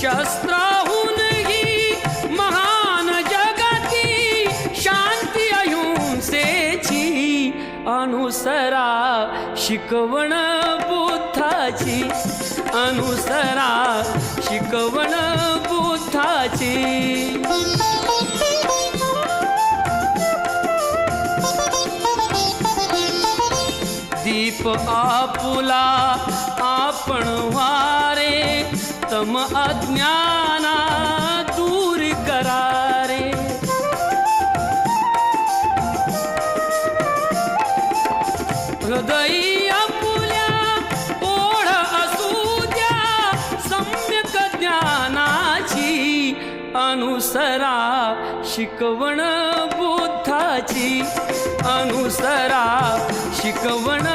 शस्त्राहूनही महान जगती शांती अहिंसेची अनुसरा शिकवण बुद्धाची अनुसरा शिकवण बुद्धाची दीप आपुला आपण वारे तम अज्ञाना दूर करारे हृदयी आपुल्या ओढ असू द्या सम्यक ज्ञानाची अनुसरा शिकवण बुद्धाची अनुसरा शिकवण